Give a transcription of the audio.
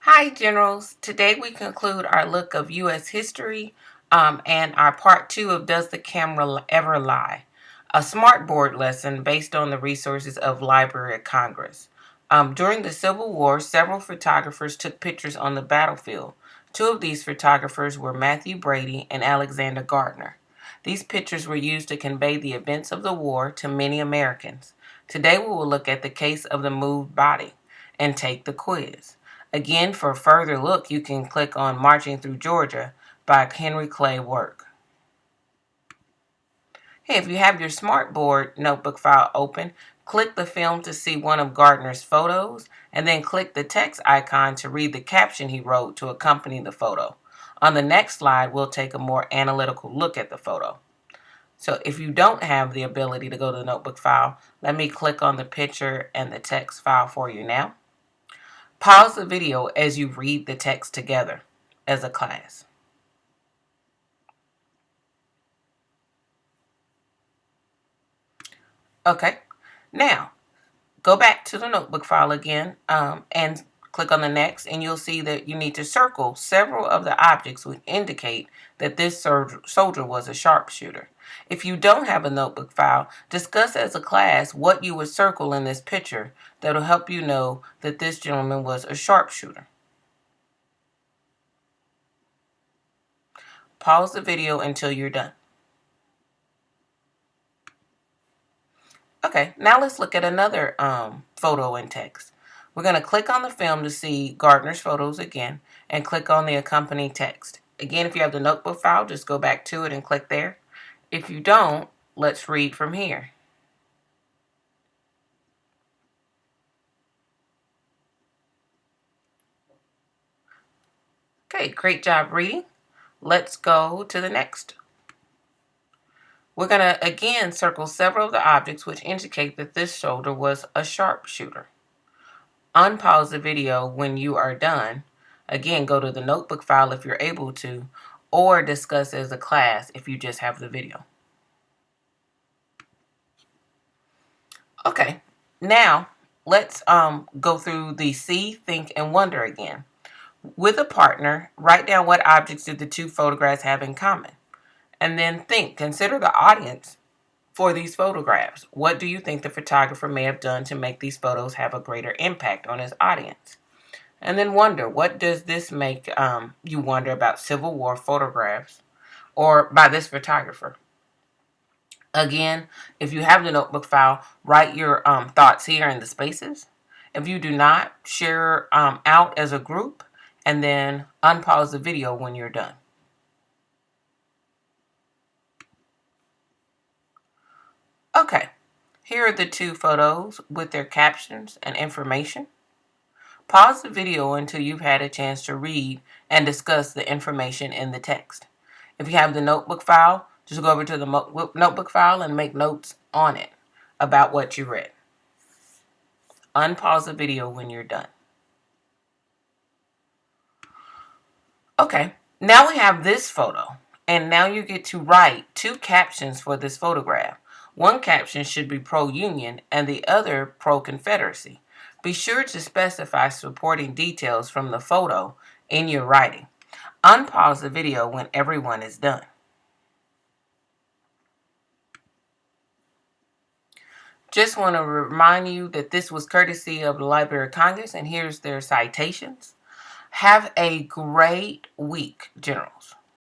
Hi, Generals. Today we conclude our look of U.S. history and our part two of Does the Camera Ever Lie? A smartboard lesson based on the resources of Library of Congress. During the Civil War, several photographers took pictures on the battlefield. Two of these photographers were Matthew Brady and Alexander Gardner. These pictures were used to convey the events of the war to many Americans. Today we will look at the case of the moved body and take the quiz. Again, for a further look, you can click on Marching Through Georgia by Henry Clay Work. Hey, if you have your Smartboard notebook file open, click the film to see one of Gardner's photos, and then click the text icon to read the caption he wrote to accompany the photo. On the next slide, we'll take a more analytical look at the photo. So if you don't have the ability to go to the notebook file, let me click on the picture and the text file for you now. Pause the video as you read the text together as a class. Okay, now go back to the notebook file again and click on the next, and you'll see that you need to circle several of the objects which indicate that this soldier was a sharpshooter. If you don't have a notebook file, discuss as a class what you would circle in this picture that'll help you know that this gentleman was a sharpshooter. Pause the video until you're done. Okay, now let's look at another photo in text. We're going to click on the film to see Gardner's photos again and click on the accompanying text. Again, if you have the notebook file, just go back to it and click there. If you don't, let's read from here. Okay, great job reading. Let's go to the next. We're going to again circle several of the objects which indicate that this soldier was a sharpshooter. Unpause the video when you are done. Again, go to the notebook file if you're able to, or discuss as a class if you just have the video. Okay, now let's go through the see, think, and wonder again. With a partner, write down what objects do the two photographs have in common. And then think, consider the audience for these photographs. What do you think the photographer may have done to make these photos have a greater impact on his audience? And then wonder, what does this make you wonder about Civil War photographs or by this photographer? Again, if you have the notebook file, write your thoughts here in the spaces. If you do not, share out as a group and then unpause the video when you're done. Okay, here are the two photos with their captions and information. Pause the video until you've had a chance to read and discuss the information in the text. If you have the notebook file, just go over to the notebook file and make notes on it about what you read. Unpause the video when you're done. Okay, now we have this photo, and now you get to write two captions for this photograph. One caption should be pro-Union and the other pro-Confederacy. Be sure to specify supporting details from the photo in your writing. Unpause the video when everyone is done. Just want to remind you that this was courtesy of the Library of Congress, and here's their citations. Have a great week, Generals.